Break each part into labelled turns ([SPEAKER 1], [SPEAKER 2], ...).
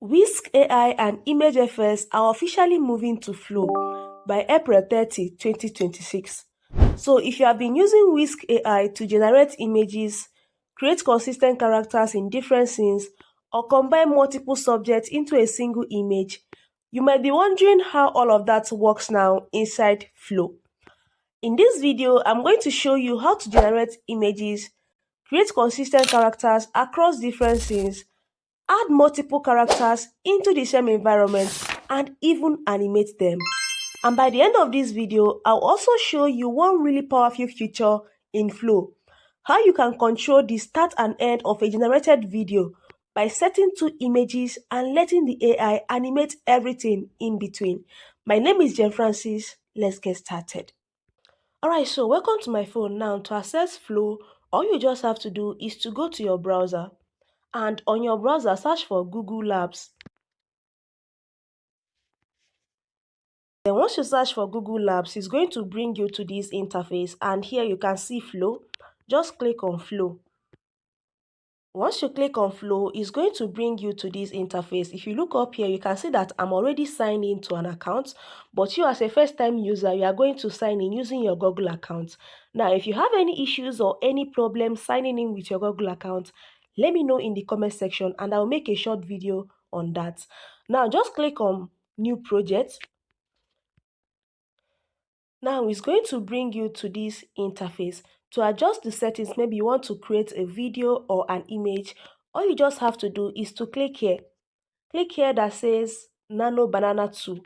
[SPEAKER 1] Whisk AI and image effects are officially moving to Flow by April 30, 2026. So, if you have been using Whisk AI to generate images, create consistent characters in different scenes, or combine multiple subjects into a single image, you might be wondering how all of that works now inside Flow. In this video, I'm going to show you how to generate images, create consistent characters across different scenes, add multiple characters into the same environment, and even animate them. And by the end of this video, I'll also show you one really powerful feature in Flow: how you can control the start and end of a generated video by setting two images and letting the AI animate everything in between. My name is Jen Francis. Let's get started. Alright, so welcome to my phone. Now, to access Flow, all you just have to do is to go to your browser, and on your browser search for Google Labs. Then once you search for Google Labs, it's going to bring you to this interface, and here you can see Flow. Just click on Flow. Once you click on Flow, it's going to bring you to this interface. If you look up here, you can see that I'm already signed into an account, but you as a first-time user, you are going to sign in using your Google account. Now, if you have any issues or any problems signing in with your Google account, let me know in the comment section and I'll make a short video on that. Now, just click on New Project. Now, it's going to bring you to this interface. To adjust the settings, maybe you want to create a video or an image, all you just have to do is to click here. Click here that says Nano Banana 2.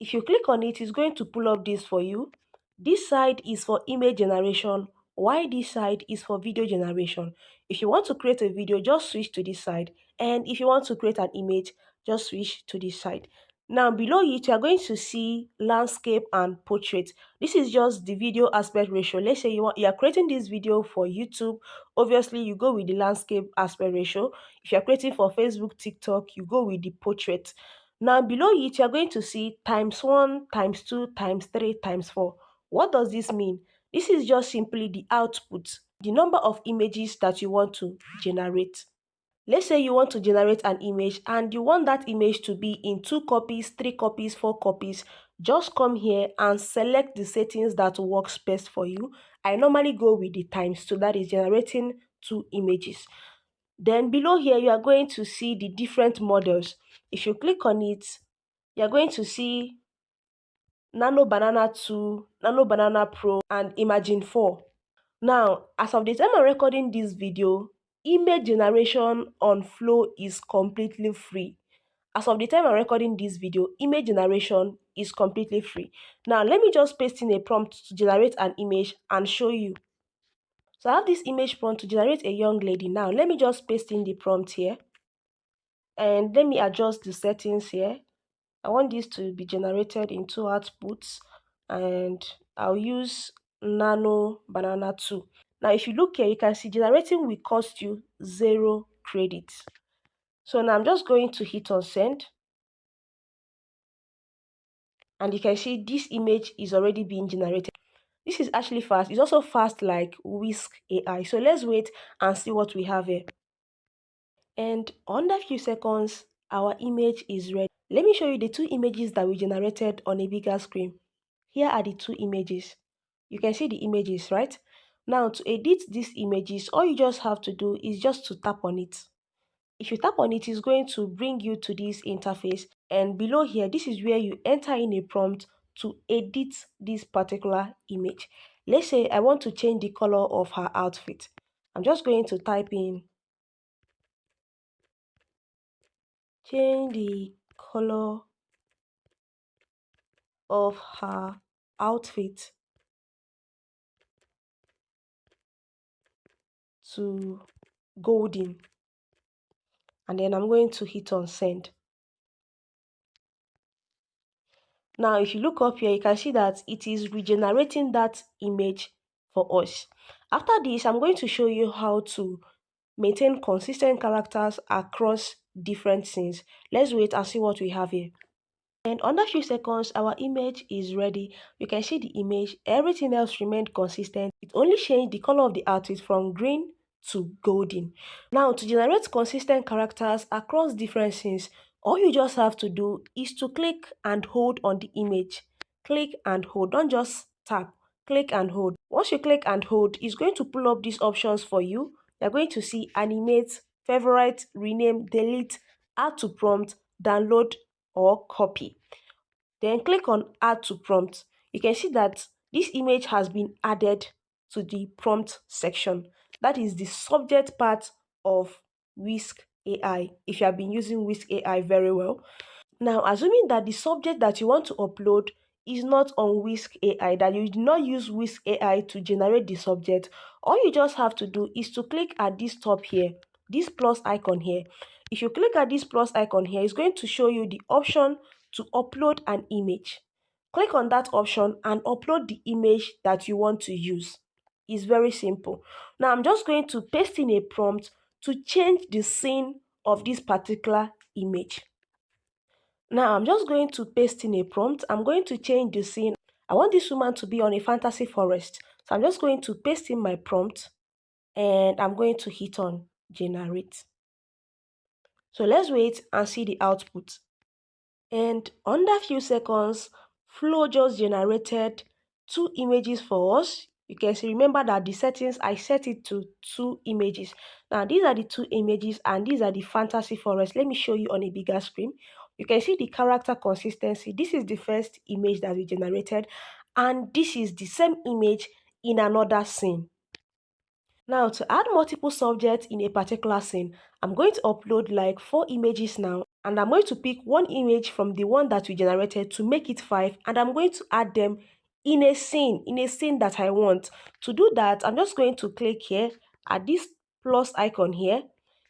[SPEAKER 1] If you click on it, it's going to pull up this for you. This side is for image generation, while this side is for video generation. If you want to create a video, just switch to this side. And if you want to create an image, just switch to this side. Now, below it, you are going to see landscape and portrait. This is just the video aspect ratio. Let's say you are creating this video for YouTube. Obviously, you go with the landscape aspect ratio. If you are creating for Facebook, TikTok, you go with the portrait. Now, below it, you are going to see ×1, ×2, ×3, ×4. What does this mean? This is just simply the output, the number of images that you want to generate. Let's say you want to generate an image and you want that image to be in 2 copies, 3 copies, 4 copies. Just come here and select the settings that works best for you. I normally go with the ×2, that is generating 2 images. Then below here, you are going to see the different models. If you click on it, you are going to see Nano Banana 2, Nano Banana Pro, and Imagine 4. Now, as of the time I'm recording this video, image generation on Flow is completely free. As of the time I'm recording this video, image generation is completely free. Now, let me just paste in a prompt to generate an image and show you. So I have this image prompt to generate a young lady. Now, let me just paste in the prompt here. And let me adjust the settings here. I want this to be generated in 2 outputs, and I'll use Nano Banana 2. Now, if you look here, you can see generating will cost you 0 credits. So now I'm just going to hit on send. And you can see this image is already being generated. This is actually fast. It's also fast like Whisk AI. So let's wait and see what we have here. And under few seconds, our image is ready. Let me show you the 2 images that we generated on a bigger screen. Here are the 2 images. You can see the images, right? Now, to edit these images, all you just have to do is just to tap on it. If you tap on it, it's going to bring you to this interface. And below here, this is where you enter in a prompt to edit this particular image. Let's say I want to change the color of her outfit. I'm just going to type in change the color of her outfit to golden, and then I'm going to hit on send. Now, if you look up here, you can see that it is regenerating that image for us. After this, I'm going to show you how to maintain consistent characters across different scenes. Let's wait and see what we have here. And under few seconds, our image is ready. You can see the image. Everything else remained consistent. It only changed the color of the outfit from green to golden. Now, to generate consistent characters across different scenes, all you just have to do is to click and hold on the image. Click and hold, don't just tap. Click and hold. Once you click and hold, it's going to pull up these options for you. You're going to see animate, favorite, rename, delete, add to prompt, download, or copy. Then click on add to prompt. You can see that this image has been added to the prompt section. That is the subject part of Whisk AI, if you have been using Whisk AI very well. Now, assuming that the subject that you want to upload is not on Whisk AI, that you did not use Whisk AI to generate the subject, all you just have to do is to click at this top here, this plus icon here. If you click at this plus icon here, it's going to show you the option to upload an image. Click on that option and upload the image that you want to use. It's very simple. Now, I'm just going to paste in a prompt to change the scene of this particular image. Now I'm just going to paste in a prompt. I'm going to change the scene. I want this woman to be on a fantasy forest. So I'm just going to paste in my prompt and I'm going to hit on generate. So let's wait and see the output. And under few seconds, Flow just generated two images for us. You can see, remember that the settings, I set it to two images. Now these are the two images and these are the fantasy forest. Let me show you on a bigger screen. You can see the character consistency. This is the first image that we generated and this is the same image in another scene. Now, to add multiple subjects in a particular scene, I'm going to upload like 4 images now, and I'm going to pick one image from the one that we generated to make it 5, and I'm going to add them in a scene that I want. To do that, I'm just going to click here at this plus icon here.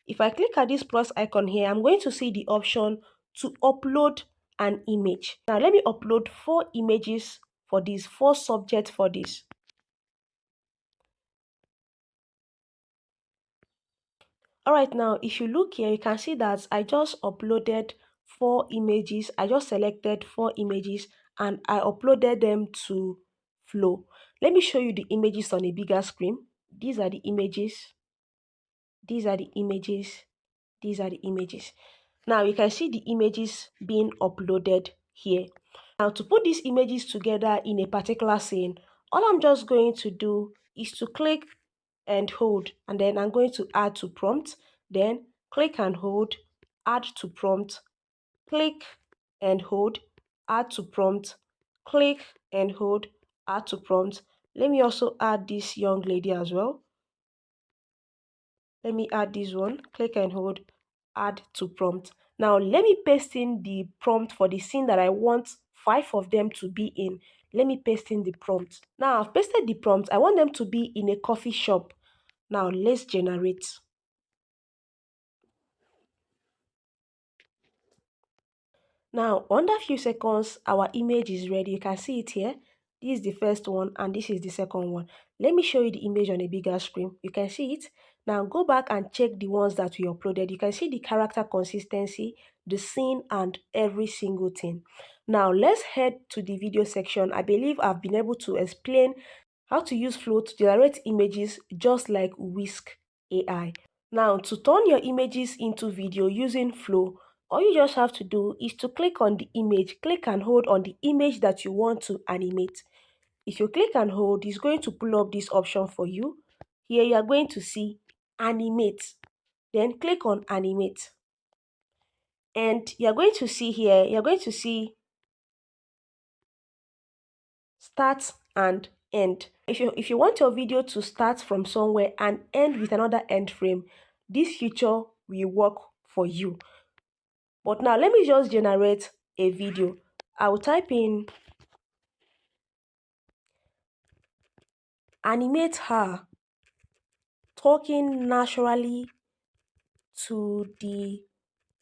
[SPEAKER 1] If I click at this plus icon here, I'm going to see the option to upload an image. Now, let me upload 4 images for this, 4 subjects for this. Alright, now if you look here, you can see that I just uploaded 4 images. I just selected 4 images and I uploaded them to Flow. Let me show you the images on a bigger screen. These are the images. These are the images. These are the images. Now you can see the images being uploaded here. Now to put these images together in a particular scene, all I'm just going to do is to click and hold, and then I'm going to add to prompt, then click and hold, add to prompt, click and hold, add to prompt, click and hold, add to prompt. Let me also add this young lady as well. Let me add this one, click and hold, add to prompt. Now let me paste in the prompt for the scene that I want 5 of them to be in. Let me paste in the prompt. Now I've pasted the prompt. I want them to be in a coffee shop. Now let's generate. Now under few seconds, our image is ready. You can see it here. This is the first one and this is the second one. Let me show you the image on a bigger screen. You can see it. Now go back and check the ones that we uploaded. You can see the character consistency, the scene, and every single thing. Now let's head to the video section. I believe I've been able to explain how to use Flow to generate images just like Whisk AI. Now to turn your images into video using Flow, all you just have to do is to click on the image, click and hold on the image that you want to animate. If you click and hold, it's going to pull up this option for you. Here you are going to see animate. Then click on animate. And you're going to see here, you're going to see start and end. If you want your video to start from somewhere and end with another end frame, this feature will work for you. But now let me just generate a video. I'll type in animate her talking naturally to the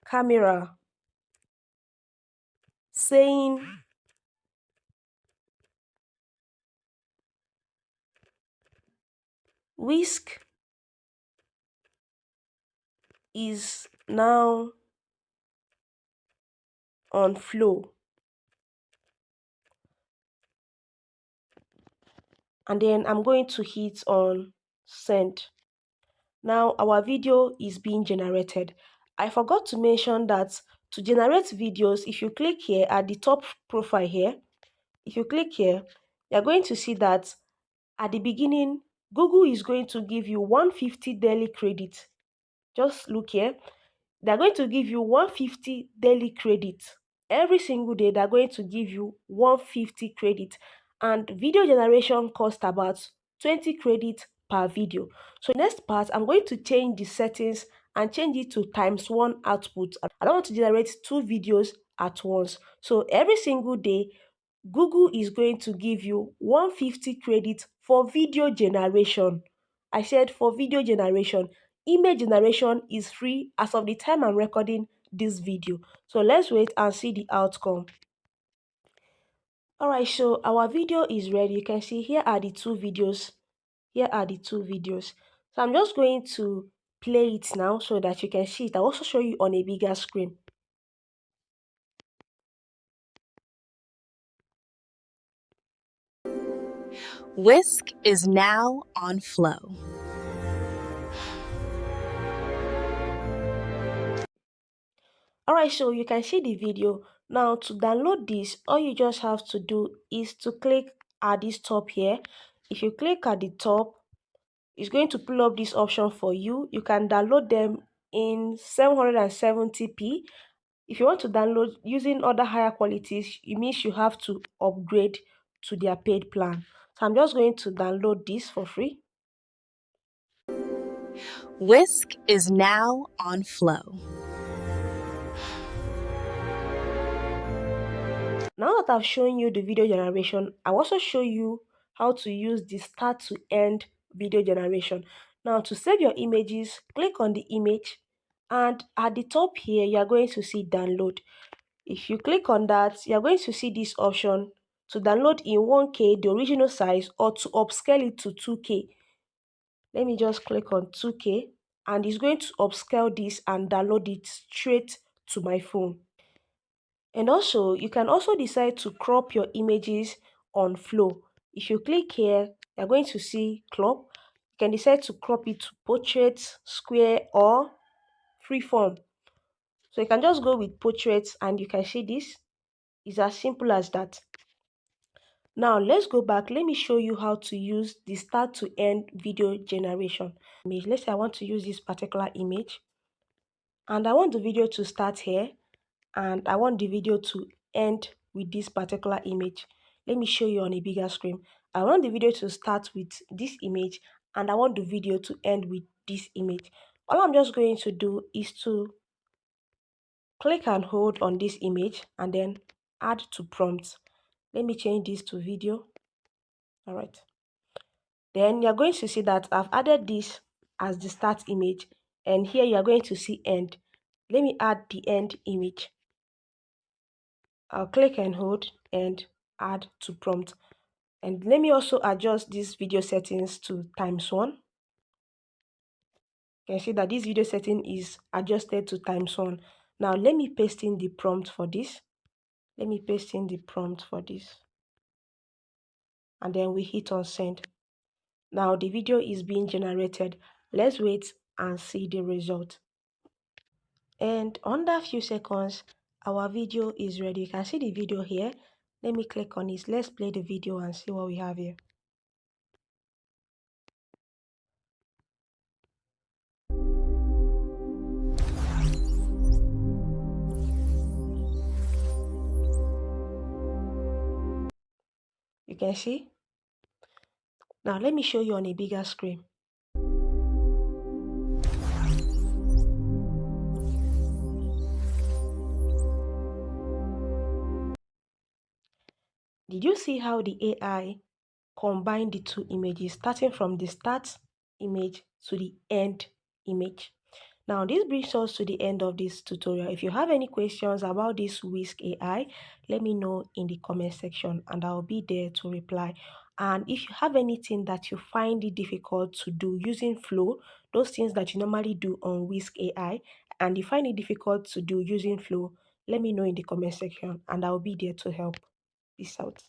[SPEAKER 1] camera, saying Whisk is now on flow. And then I'm going to hit on send. Now our video is being generated. I forgot to mention that to generate videos, if you click here at the top profile here, if you click here, you're going to see that at the beginning, Google is going to give you 150 daily credit. Just look here. They're going to give you 150 daily credit. Every single day, they're going to give you 150 credit. And video generation costs about 20 credit per video. So next part, I'm going to change the settings and change it to times one output. I don't want to generate two videos at once. So every single day, Google is going to give you 150 credit for video generation. I said for video generation. Image generation is free as of the time I'm recording this video. So let's wait and see the outcome. Alright, so our video is ready. You can see here are the two videos. Here are the two videos. So I'm just going to play it now so that you can see it. I'll also show you on a bigger screen.
[SPEAKER 2] Whisk is now on flow.
[SPEAKER 1] Alright, so you can see the video. Now to download this, all you just have to do is to click at this top here. If you click at the top, it's going to pull up this option for you. You can download them in 770p. If you want to download using other higher qualities, it means you have to upgrade to their paid plan. So I'm just going to download this for free.
[SPEAKER 2] Whisk is now on flow.
[SPEAKER 1] Now that I've shown you the video generation, I'll also show you how to use the start to end video generation. Now to save your images, click on the image and at the top here, you're going to see download. If you click on that, you're going to see this option to download in 1K, the original size, or to upscale it to 2K. Let me just click on 2K and it's going to upscale this and download it straight to my phone. And also, you can also decide to crop your images on flow. If you click here, you're going to see crop. You can decide to crop it to portrait, square, or freeform. So you can just go with portraits and you can see this. It's as simple as that. Now let's go back. Let me show you how to use the start to end video generation. Let's say I want to use this particular image and I want the video to start here and I want the video to end with this particular image. Let me show you on a bigger screen. I want the video to start with this image and I want the video to end with this image. All I'm just going to do is to click and hold on this image and then add to prompt. Let me change this to video. All right. Then you're going to see that I've added this as the start image and here you're going to see end. Let me add the end image. I'll click and hold and add to prompt. And let me also adjust these video settings to ×1. You can see that this video setting is adjusted to ×1. Now let me paste in the prompt for this. Let me paste in the prompt for this. And then we hit on send. Now the video is being generated. Let's wait and see the result. And under a few seconds, our video is ready. You can see the video here. Let me click on it. Let's play the video and see what we have here. You can see. Now let me show you on a bigger screen. Did you see how the AI combined the two images, starting from the start image to the end image? Now, this brings us to the end of this tutorial. If you have any questions about this Whisk AI, let me know in the comment section and I'll be there to reply. And if you have anything that you find it difficult to do using Flow, those things that you normally do on Whisk AI, and you find it difficult to do using Flow, let me know in the comment section and I'll be there to help. Peace out.